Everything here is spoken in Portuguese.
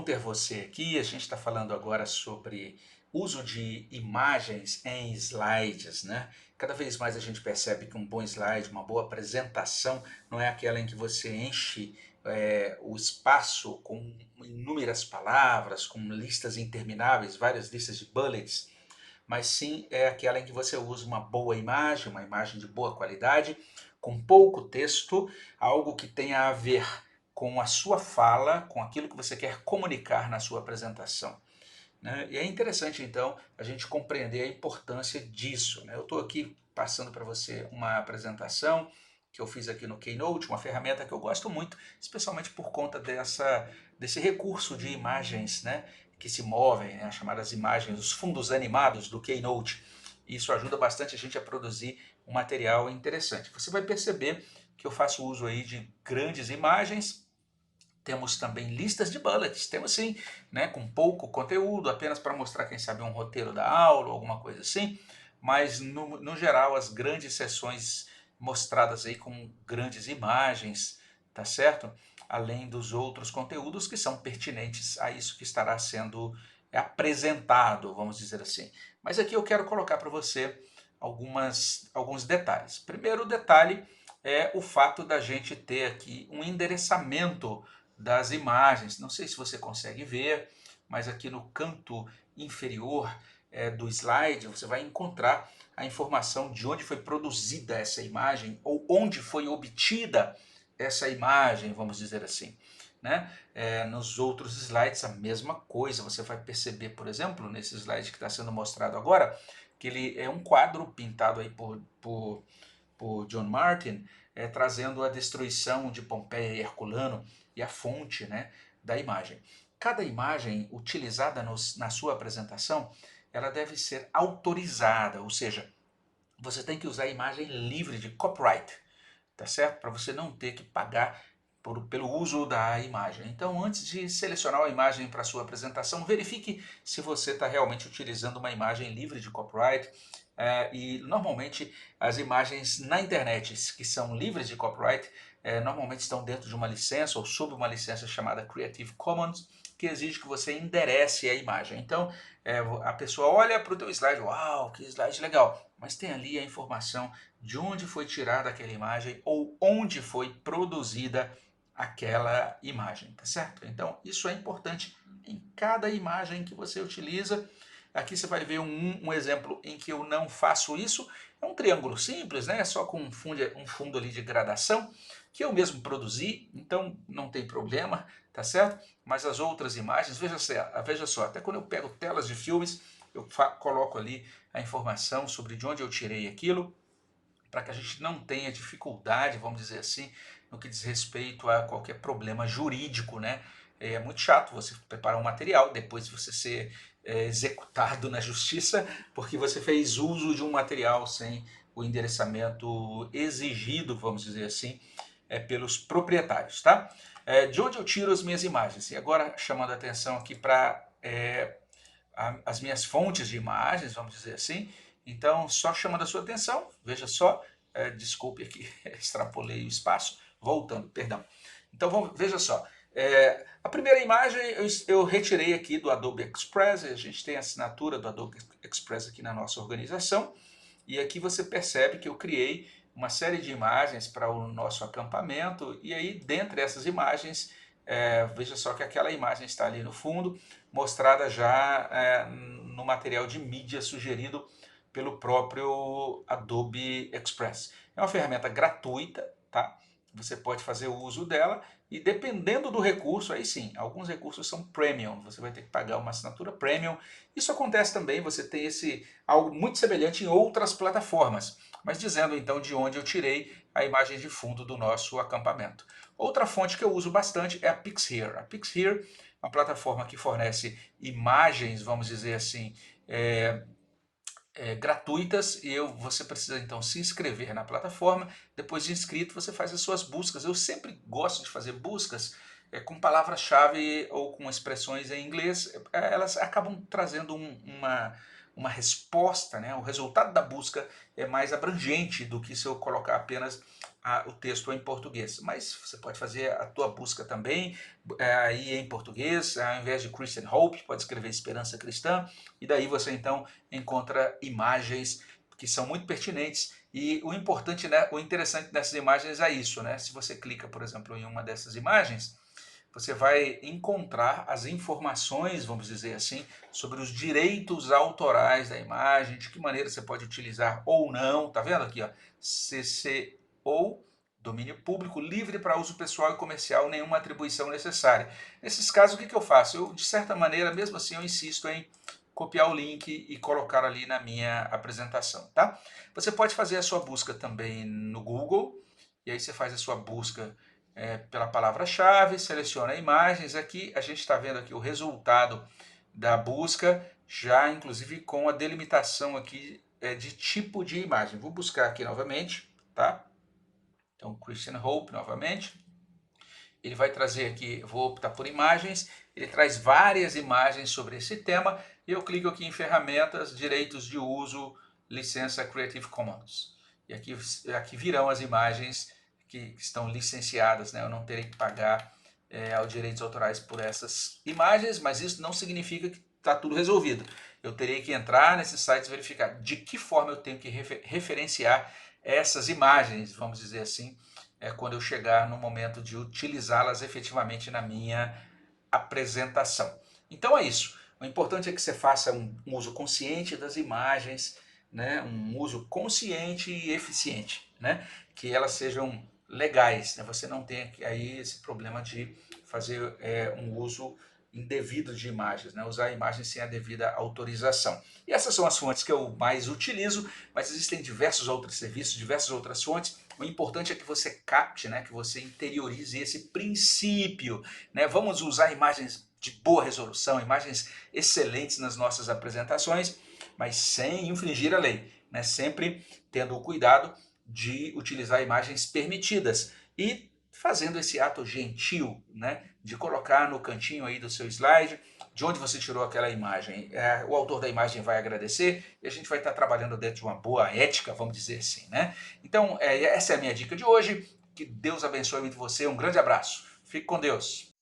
bom ter você aqui. A gente está falando agora sobre uso de imagens em slides, né? Cada vez mais a gente percebe que um bom slide, uma boa apresentação, não é aquela em que você enche o espaço com inúmeras palavras, com listas intermináveis, várias listas de bullets, mas sim é aquela em que você usa uma boa imagem, uma imagem de boa qualidade, com pouco texto, algo que tenha a ver com a sua fala, com aquilo que você quer comunicar na sua apresentação, né? E é interessante, então, a gente compreender a importância disso, né? Eu estou aqui passando para você uma apresentação que eu fiz aqui no Keynote, uma ferramenta que eu gosto muito, especialmente por conta desse recurso de imagens, né, que se movem, né, as chamadas imagens, os fundos animados do Keynote. Isso ajuda bastante a gente a produzir um material interessante. Você vai perceber que eu faço uso aí de grandes imagens. Temos também listas de bullets, temos sim, né, com pouco conteúdo, apenas para mostrar, quem sabe, um roteiro da aula ou alguma coisa assim, mas no geral as grandes sessões mostradas aí com grandes imagens, tá certo? Além dos outros conteúdos que são pertinentes a isso que estará sendo apresentado, vamos dizer assim. Mas aqui eu quero colocar para você alguns detalhes. Primeiro detalhe é o fato da gente ter aqui um endereçamento das imagens. Não sei se você consegue ver, mas aqui no canto inferior do slide você vai encontrar a informação de onde foi produzida essa imagem ou onde foi obtida essa imagem, vamos dizer assim, né? Nos outros slides a mesma coisa, você vai perceber, por exemplo, nesse slide que está sendo mostrado agora, que ele é um quadro pintado aí por John Martin, trazendo a destruição de Pompeia e Herculano e a fonte, né, da imagem. Cada imagem utilizada na sua apresentação, ela deve ser autorizada, ou seja, você tem que usar a imagem livre de copyright, tá certo? Para você não ter que pagar pelo uso da imagem. Então, antes de selecionar a imagem para sua apresentação, verifique se você está realmente utilizando uma imagem livre de copyright. E normalmente as imagens na internet que são livres de copyright normalmente estão dentro de uma licença ou sob uma licença chamada Creative Commons, que exige que você enderece a imagem. Então a pessoa olha para o teu slide, uau, que slide legal, mas tem ali a informação de onde foi tirada aquela imagem ou onde foi produzida aquela imagem, tá certo? Então isso é importante em cada imagem que você utiliza. Aqui você vai ver um exemplo em que eu não faço isso. É um triângulo simples, né? Só com um fundo ali de gradação, que eu mesmo produzi, então não tem problema, tá certo? Mas as outras imagens, veja só, até quando eu pego telas de filmes, eu coloco ali a informação sobre de onde eu tirei aquilo, para que a gente não tenha dificuldade, vamos dizer assim, no que diz respeito a qualquer problema jurídico, né? É muito chato você preparar um material, depois você ser executado na justiça, porque você fez uso de um material sem o endereçamento exigido, vamos dizer assim, pelos proprietários, tá? De onde eu tiro as minhas imagens? E agora chamando a atenção aqui para as minhas fontes de imagens, vamos dizer assim. Então, só chamando a sua atenção, veja só, desculpe aqui, extrapolei o espaço, voltando, perdão. Então, veja só, a primeira imagem eu retirei aqui do Adobe Express, a gente tem a assinatura do Adobe Express aqui na nossa organização, e aqui você percebe que eu criei uma série de imagens para o nosso acampamento, e aí, dentre essas imagens, veja só que aquela imagem está ali no fundo, mostrada já no material de mídia sugerido pelo próprio Adobe Express. É uma ferramenta gratuita, tá? Você pode fazer o uso dela e dependendo do recurso, aí sim, alguns recursos são premium, você vai ter que pagar uma assinatura premium. Isso acontece também, você tem algo muito semelhante em outras plataformas, mas dizendo então de onde eu tirei a imagem de fundo do nosso acampamento. Outra fonte que eu uso bastante é a Pixhere. A Pixhere é uma plataforma que fornece imagens, vamos dizer assim, gratuitas e você precisa então se inscrever na plataforma. Depois de inscrito você faz as suas buscas. Eu sempre gosto de fazer buscas com palavras-chave ou com expressões em inglês. Elas acabam trazendo uma resposta, né? O resultado da busca é mais abrangente do que se eu colocar apenas o texto em português. Mas você pode fazer a tua busca também aí em português, ao invés de Christian Hope, pode escrever Esperança Cristã, e daí você então encontra imagens que são muito pertinentes. E o importante, né, o interessante dessas imagens é isso, né? Se você clica, por exemplo, em uma dessas imagens, você vai encontrar as informações, vamos dizer assim, sobre os direitos autorais da imagem, de que maneira você pode utilizar ou não, tá vendo aqui, ó, CC ou domínio público, livre para uso pessoal e comercial, nenhuma atribuição necessária. Nesses casos, o que eu faço? Eu, de certa maneira, mesmo assim, eu insisto em copiar o link e colocar ali na minha apresentação, tá? Você pode fazer a sua busca também no Google, e aí você faz a sua busca pela palavra-chave, seleciona imagens. Aqui a gente está vendo aqui o resultado da busca, já inclusive com a delimitação aqui de tipo de imagem. Vou buscar aqui novamente, tá? Então, Christian Hope novamente. Ele vai trazer aqui, vou optar por imagens, ele traz várias imagens sobre esse tema, e eu clico aqui em ferramentas, direitos de uso, licença Creative Commons. E aqui virão as imagens que estão licenciadas, né? Eu não terei que pagar aos direitos autorais por essas imagens, mas isso não significa que está tudo resolvido. Eu terei que entrar nesses sites e verificar de que forma eu tenho que referenciar essas imagens, vamos dizer assim, quando eu chegar no momento de utilizá-las efetivamente na minha apresentação. Então é isso. O importante é que você faça um uso consciente das imagens, né? Um uso consciente e eficiente, né? Que elas sejam legais, né? Você não tenha aí esse problema de fazer um uso indevido de imagens, né? Usar imagens sem a devida autorização. E essas são as fontes que eu mais utilizo, mas existem diversos outros serviços, diversas outras fontes. O importante é que você capte, né? Que você interiorize esse princípio, né? Vamos usar imagens de boa resolução, imagens excelentes nas nossas apresentações, mas sem infringir a lei, né? Sempre tendo o cuidado de utilizar imagens permitidas e fazendo esse ato gentil, né, de colocar no cantinho aí do seu slide de onde você tirou aquela imagem. O autor da imagem vai agradecer e a gente vai estar trabalhando dentro de uma boa ética, vamos dizer assim, né? Então, essa é a minha dica de hoje. Que Deus abençoe muito você. Um grande abraço. Fique com Deus.